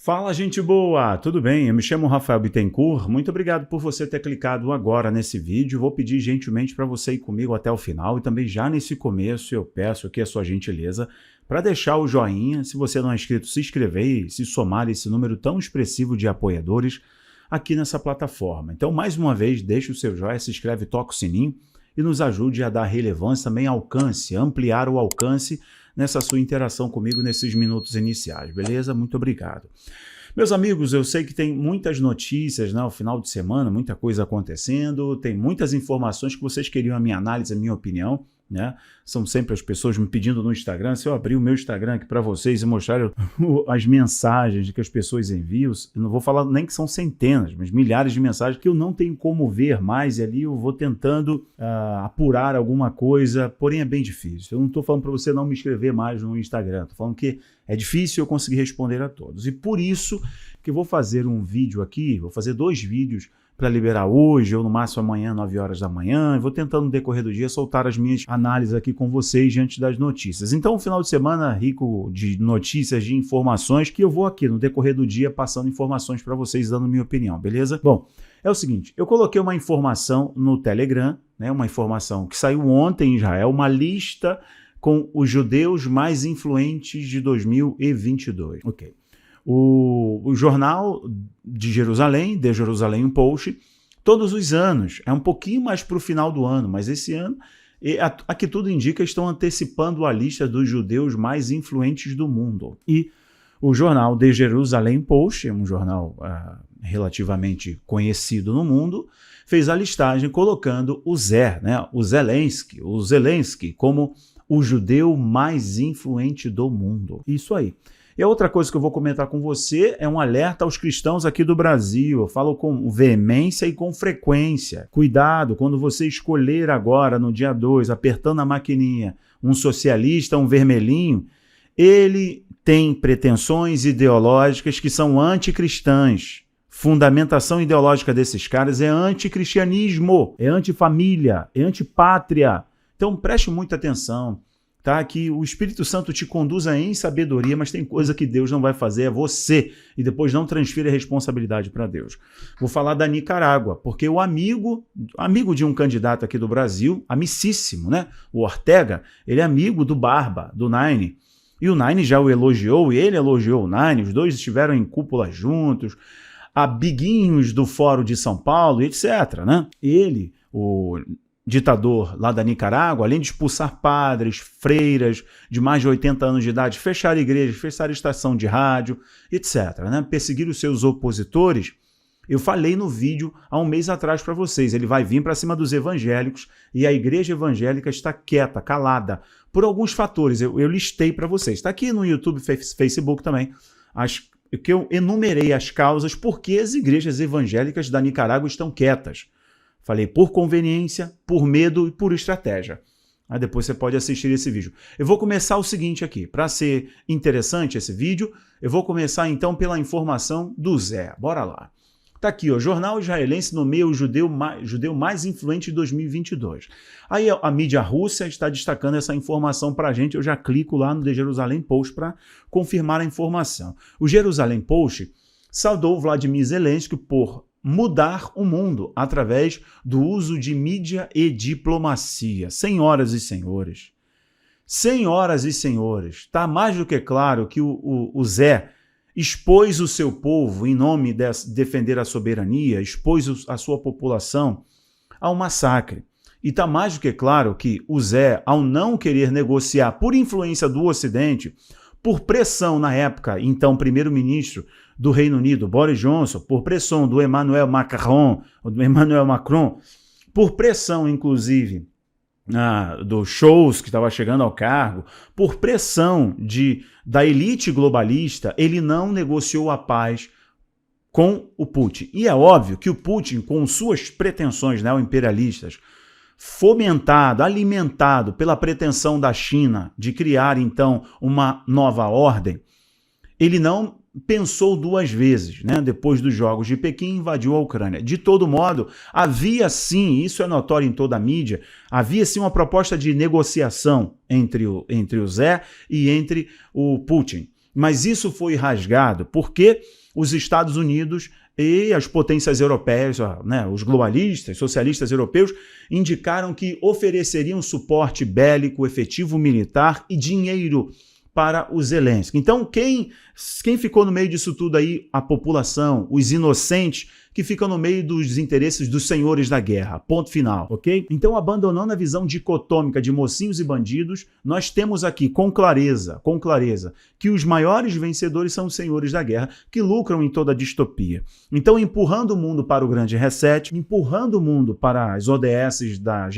Fala, gente boa! Tudo bem? Eu me chamo Rafael Bittencourt. Muito obrigado por você ter clicado agora nesse vídeo. Vou pedir gentilmente para você ir comigo até o final e também já nesse começo eu peço aqui a sua gentileza para deixar o joinha. Se você não é inscrito, se inscrever e se somar esse número tão expressivo de apoiadores aqui nessa plataforma. Então, mais uma vez, deixe o seu joinha, se inscreve, toca o sininho e nos ajude a dar relevância, também alcance, ampliar o alcance nessa sua interação comigo nesses minutos iniciais, beleza? Muito obrigado. Meus amigos, eu sei que tem muitas notícias, né, no final de semana, muita coisa acontecendo, tem muitas informações que vocês queriam a minha análise, a minha opinião, né? São sempre as pessoas me pedindo no Instagram. Se eu abrir o meu Instagram aqui para vocês e mostrar as mensagens que as pessoas enviam, eu não vou falar nem que são centenas, mas milhares de mensagens que eu não tenho como ver mais, e ali eu vou tentando apurar alguma coisa, porém é bem difícil. Eu não estou falando para você não me inscrever mais no Instagram, estou falando que é difícil eu conseguir responder a todos. E por isso que eu vou fazer um vídeo aqui, vou fazer 2 vídeos para liberar hoje ou no máximo amanhã, 9 horas da manhã. Eu vou tentando no decorrer do dia soltar as minhas análises aqui com vocês diante das notícias. Então, um final de semana rico de notícias, de informações, que eu vou aqui no decorrer do dia passando informações para vocês, dando minha opinião, beleza? Bom, é o seguinte, eu coloquei uma informação no Telegram, né, uma informação que saiu ontem em Israel, uma lista com os judeus mais influentes de 2022. Ok. O jornal de Jerusalém, The Jerusalem Post, todos os anos, é um pouquinho mais para o final do ano, mas esse ano, aqui tudo indica, estão antecipando a lista dos judeus mais influentes do mundo. E o jornal The Jerusalem Post, um jornal relativamente conhecido no mundo, fez a listagem colocando o Zelensky como o judeu mais influente do mundo. Isso aí. E a outra coisa que eu vou comentar com você é um alerta aos cristãos aqui do Brasil. Eu falo com veemência e com frequência. Cuidado quando você escolher agora, no dia 2, apertando a maquininha, um socialista, um vermelhinho, ele tem pretensões ideológicas que são anticristãs. Fundamentação ideológica desses caras é anticristianismo, é antifamília, é antipátria. Então preste muita atenção. Tá? Que o Espírito Santo te conduza em sabedoria, mas tem coisa que Deus não vai fazer, é você, e depois não transfira a responsabilidade para Deus. Vou falar da Nicarágua, porque o amigo de um candidato aqui do Brasil, amicíssimo, né? O Ortega, ele é amigo do Barba, do Nine, e o Nine já o elogiou, e ele elogiou o Nine, os dois estiveram em cúpula juntos, amiguinhos do Fórum de São Paulo, etc. Né? Ele, o ditador lá da Nicarágua, além de expulsar padres, freiras de mais de 80 anos de idade, fechar igrejas, fechar estação de rádio, etc., né? Perseguir os seus opositores, eu falei no vídeo há um mês atrás para vocês, ele vai vir para cima dos evangélicos e a igreja evangélica está quieta, calada, por alguns fatores, eu listei para vocês. Está aqui no YouTube, Facebook também, que eu enumerei as causas por que as igrejas evangélicas da Nicarágua estão quietas. Falei por conveniência, por medo e por estratégia. Aí depois você pode assistir esse vídeo. Eu vou começar o seguinte aqui. Para ser interessante esse vídeo, eu vou começar então pela informação do Zé. Bora lá. Tá aqui, ó, jornal israelense nomeia o judeu mais influente de 2022. Aí a mídia russa está destacando essa informação para a gente. Eu já clico lá no The Jerusalem Post para confirmar a informação. O Jerusalem Post saudou Vladimir Zelensky por mudar o mundo através do uso de mídia e diplomacia. Senhoras e senhores, está mais do que claro que o Zé expôs o seu povo em nome de defender a soberania, expôs a sua população ao massacre. E está mais do que claro que o Zé, ao não querer negociar por influência do Ocidente, por pressão na época, então primeiro-ministro do Reino Unido, Boris Johnson, por pressão do Emmanuel Macron, por pressão, inclusive, do Scholz, que estava chegando ao cargo, por pressão da elite globalista, ele não negociou a paz com o Putin. E é óbvio que o Putin, com suas pretensões neoimperialistas, fomentado, alimentado pela pretensão da China de criar, então, uma nova ordem, ele não pensou 2 vezes, né? Depois dos Jogos de Pequim, invadiu a Ucrânia. De todo modo, havia sim, isso é notório em toda a mídia, havia sim uma proposta de negociação entre o Zé e entre o Putin. Mas isso foi rasgado porque os Estados Unidos e as potências europeias, né, os globalistas, socialistas europeus, indicaram que ofereceriam suporte bélico, efetivo militar e dinheiro para o Zelensky. Então, quem ficou no meio disso tudo aí? A população, os inocentes que ficam no meio dos interesses dos senhores da guerra. Ponto final, ok? Então, abandonando a visão dicotômica de mocinhos e bandidos, nós temos aqui com clareza, que os maiores vencedores são os senhores da guerra, que lucram em toda a distopia. Então, empurrando o mundo para o grande reset, empurrando o mundo para as ODS da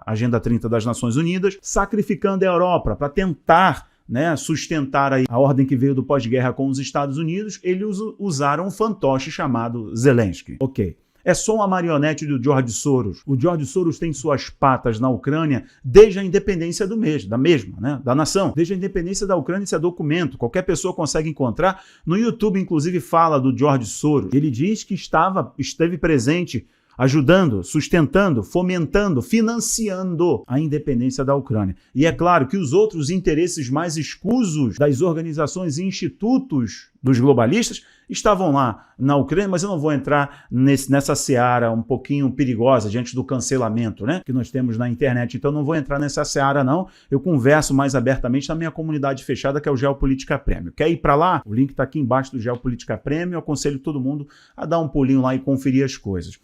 Agenda 30 das Nações Unidas, sacrificando a Europa para tentar, né, sustentar aí a ordem que veio do pós-guerra com os Estados Unidos, eles usaram um fantoche chamado Zelensky. Ok. É só uma marionete do George Soros. O George Soros tem suas patas na Ucrânia desde a independência da nação. Desde a independência da Ucrânia, esse é documento. Qualquer pessoa consegue encontrar. No YouTube, inclusive, fala do George Soros. Ele diz que esteve presente ajudando, sustentando, fomentando, financiando a independência da Ucrânia. E é claro que os outros interesses mais escusos das organizações e institutos dos globalistas estavam lá na Ucrânia, mas eu não vou entrar nessa seara um pouquinho perigosa diante do cancelamento, né, que nós temos na internet, então não vou entrar nessa seara não, eu converso mais abertamente na minha comunidade fechada, que é o Geopolítica Premium. Quer ir para lá? O link está aqui embaixo do Geopolítica Premium, eu aconselho todo mundo a dar um pulinho lá e conferir as coisas.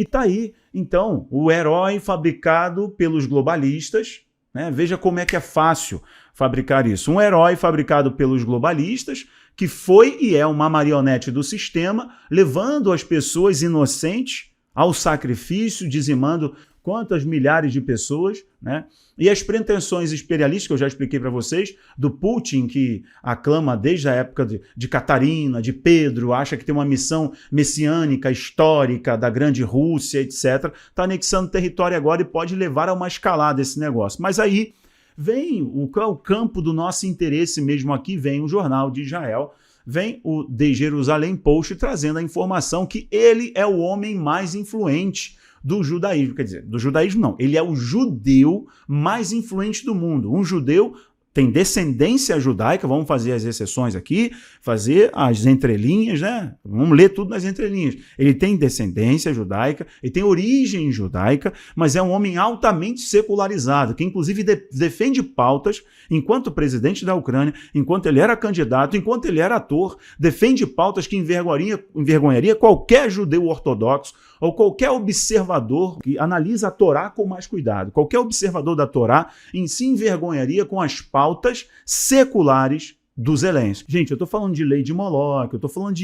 E tá aí, então, o herói fabricado pelos globalistas, né? Veja como é que é fácil fabricar isso. Um herói fabricado pelos globalistas, que foi e é uma marionete do sistema, levando as pessoas inocentes ao sacrifício, dizimando quantas milhares de pessoas, né? E as pretensões imperialistas, que eu já expliquei para vocês, do Putin, que aclama desde a época de Catarina, de Pedro, acha que tem uma missão messiânica, histórica, da grande Rússia, etc., está anexando território agora e pode levar a uma escalada esse negócio. Mas aí vem o campo do nosso interesse mesmo aqui, vem o Jornal de Israel, vem o The Jerusalem Post trazendo a informação que ele é o homem mais influente do judaísmo. Quer dizer, do judaísmo não, ele é o judeu mais influente do mundo. Um judeu tem descendência judaica, vamos fazer as exceções aqui, fazer as entrelinhas, né? Vamos ler tudo nas entrelinhas. Ele tem descendência judaica, ele tem origem judaica, mas é um homem altamente secularizado, que inclusive defende pautas, enquanto presidente da Ucrânia, enquanto ele era candidato, enquanto ele era ator, defende pautas que envergonharia qualquer judeu ortodoxo ou qualquer observador que analisa a Torá com mais cuidado. Qualquer observador da Torá se envergonharia com as pautas seculares do Zelensky. Gente, eu estou falando de lei de Moloch, eu estou falando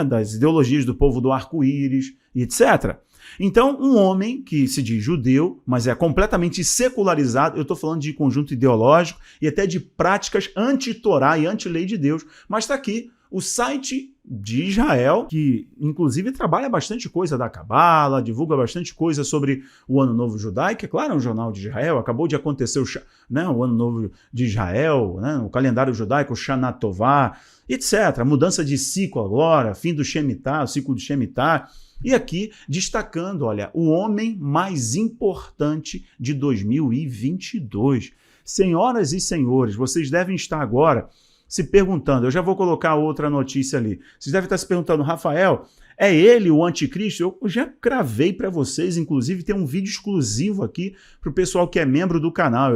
das ideologias do povo do arco-íris, etc. Então, um homem que se diz judeu, mas é completamente secularizado, eu estou falando de conjunto ideológico e até de práticas anti-Torá e anti-lei de Deus, mas está aqui o site de Israel, que inclusive trabalha bastante coisa da Cabala, divulga bastante coisa sobre o Ano Novo Judaico, é claro, é um jornal de Israel, acabou de acontecer o Ano Novo de Israel, né, o calendário judaico, Shana Tová, etc. A mudança de ciclo agora, fim do Shemitah, o ciclo do Shemitah. E aqui destacando, olha, o homem mais importante de 2022. Senhoras e senhores, vocês devem estar agora se perguntando, eu já vou colocar outra notícia ali, vocês devem estar se perguntando, Rafael, é ele o anticristo? Eu já cravei para vocês, inclusive tem um vídeo exclusivo aqui para o pessoal que é membro do canal,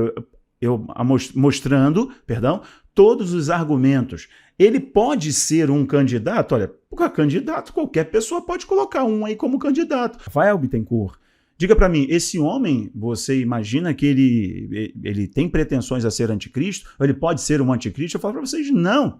mostrando todos os argumentos. Ele pode ser um candidato? Olha, porque candidato, qualquer pessoa pode colocar um aí como candidato. Rafael Bittencourt, diga para mim, esse homem, você imagina que ele tem pretensões a ser anticristo? Ou ele pode ser um anticristo? Eu falo para vocês, não.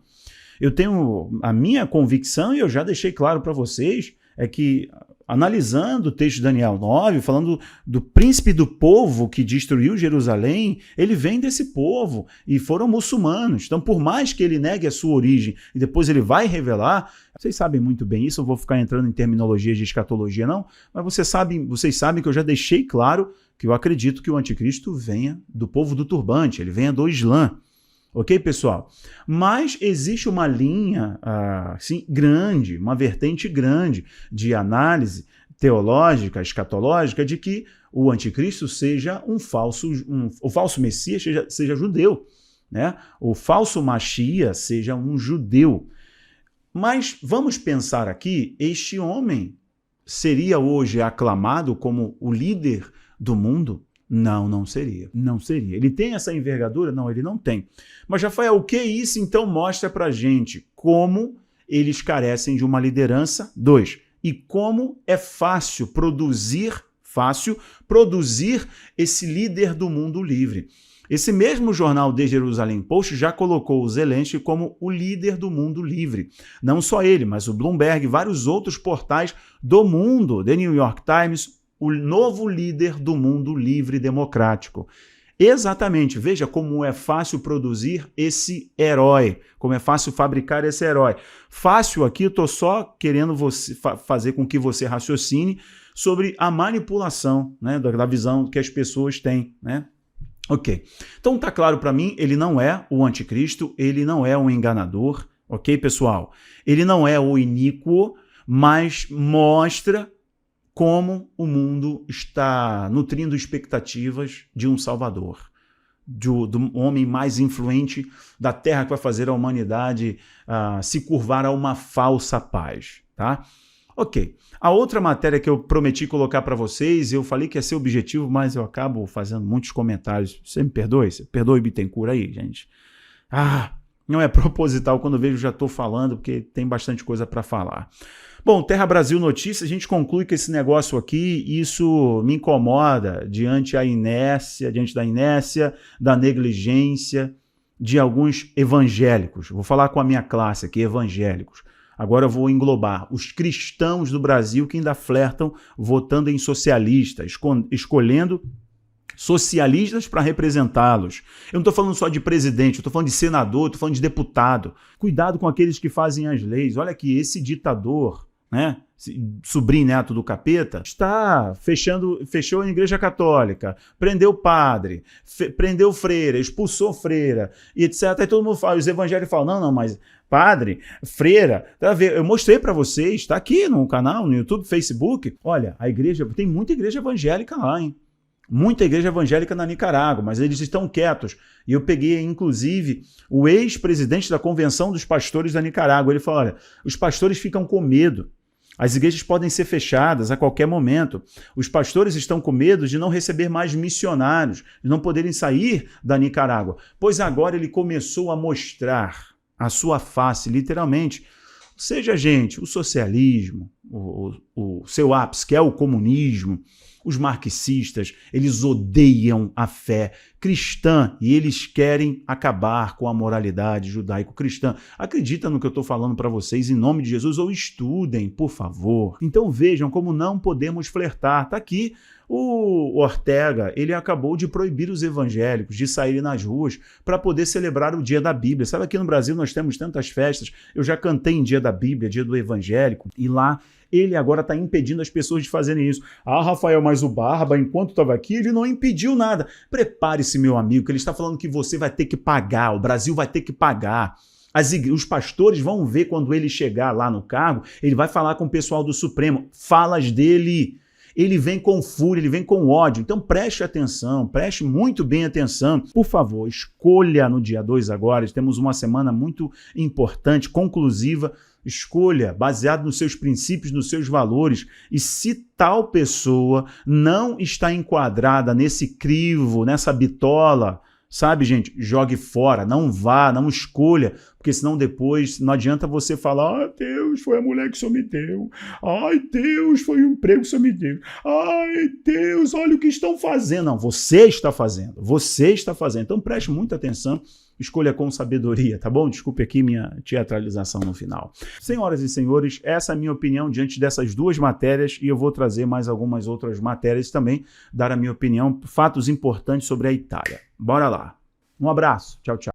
Eu tenho a minha convicção, e eu já deixei claro para vocês, é que, analisando o texto de Daniel 9, falando do príncipe do povo que destruiu Jerusalém, ele vem desse povo e foram muçulmanos. Então, por mais que ele negue a sua origem e depois ele vai revelar, vocês sabem muito bem isso, eu vou ficar entrando em terminologias de escatologia não, mas vocês sabem que eu já deixei claro que eu acredito que o anticristo venha do povo do turbante, ele venha do Islã. Ok, pessoal? Mas existe uma linha assim, grande, uma vertente grande de análise teológica, escatológica, de que o anticristo seja o falso Messias seja judeu. né, o falso Machia seja um judeu. Mas vamos pensar aqui, este homem seria hoje aclamado como o líder do mundo? Não, não seria. Não seria. Ele tem essa envergadura? Não, ele não tem. Mas, Rafael, o que isso então mostra pra gente? Como eles carecem de uma liderança. 2. E como é fácil produzir esse líder do mundo livre. Esse mesmo jornal The Jerusalem Post já colocou o Zelensky como o líder do mundo livre. Não só ele, mas o Bloomberg e vários outros portais do mundo, The New York Times, o novo líder do mundo livre e democrático. Exatamente, veja como é fácil produzir esse herói, como é fácil fabricar esse herói. Fácil aqui, eu estou só querendo fazer com que você raciocine sobre a manipulação, né, da visão que as pessoas têm, né? Ok, então tá claro para mim, ele não é o anticristo, ele não é um enganador, ok, pessoal? Ele não é o iníquo, mas mostra como o mundo está nutrindo expectativas de um salvador, do homem mais influente da Terra que vai fazer a humanidade se curvar a uma falsa paz, tá? Ok, a outra matéria que eu prometi colocar para vocês, eu falei que ia ser objetivo, mas eu acabo fazendo muitos comentários. Você me perdoe? Você perdoe Bittencourt aí, gente? Não é proposital, quando eu vejo já estou falando, porque tem bastante coisa para falar. Bom, Terra Brasil Notícias, a gente conclui que esse negócio aqui, isso me incomoda diante da inércia, da negligência de alguns evangélicos. Vou falar com a minha classe aqui, evangélicos. Agora eu vou englobar os cristãos do Brasil que ainda flertam votando em socialistas, escolhendo socialistas para representá-los. Eu não estou falando só de presidente, eu estou falando de senador, estou falando de deputado. Cuidado com aqueles que fazem as leis. Olha aqui, esse ditador, né, sobrinho neto do capeta, fechou a igreja católica, prendeu padre, prendeu freira, expulsou freira, e etc. Aí todo mundo fala, os evangélicos falam, não, mas padre, freira, eu mostrei para vocês, está aqui no canal, no YouTube, Facebook. Olha, a igreja, tem muita igreja evangélica lá, hein? Muita igreja evangélica na Nicarágua, mas eles estão quietos. E eu peguei, inclusive, o ex-presidente da Convenção dos Pastores da Nicarágua. Ele falou, olha, os pastores ficam com medo. As igrejas podem ser fechadas a qualquer momento. Os pastores estão com medo de não receber mais missionários, de não poderem sair da Nicarágua. Pois agora ele começou a mostrar a sua face, literalmente. Ou seja, gente, o socialismo, o seu ápice, que é o comunismo, os marxistas, eles odeiam a fé cristã e eles querem acabar com a moralidade judaico-cristã. Acredita no que eu estou falando para vocês em nome de Jesus ou estudem, por favor. Então vejam como não podemos flertar. Está aqui o Ortega, ele acabou de proibir os evangélicos de saírem nas ruas para poder celebrar o dia da Bíblia. Sabe, aqui no Brasil nós temos tantas festas, eu já cantei em dia da Bíblia, dia do evangélico, e lá ele agora está impedindo as pessoas de fazerem isso. Rafael, mas o Barba, enquanto estava aqui, ele não impediu nada. Prepare-se, meu amigo, que ele está falando que você vai ter que pagar, o Brasil vai ter que pagar. Os pastores vão ver quando ele chegar lá no cargo, ele vai falar com o pessoal do Supremo, falas dele. Ele vem com fúria, ele vem com ódio. Então preste atenção, preste muito bem atenção. Por favor, escolha no dia 2 agora, temos uma semana muito importante, conclusiva. Escolha baseado nos seus princípios, nos seus valores. E se tal pessoa não está enquadrada nesse crivo, nessa bitola, sabe, gente, jogue fora, não vá, não escolha, porque senão depois não adianta você falar, Deus, foi a mulher que o Senhor me deu, ai, Deus, foi o emprego que o Senhor me deu, ai, Deus, olha o que estão fazendo. Não, você está fazendo, então preste muita atenção, escolha com sabedoria, tá bom? Desculpe aqui minha teatralização no final. Senhoras e senhores, essa é a minha opinião diante dessas duas matérias e eu vou trazer mais algumas outras matérias também, dar a minha opinião, fatos importantes sobre a Itália. Bora lá. Um abraço. Tchau, tchau.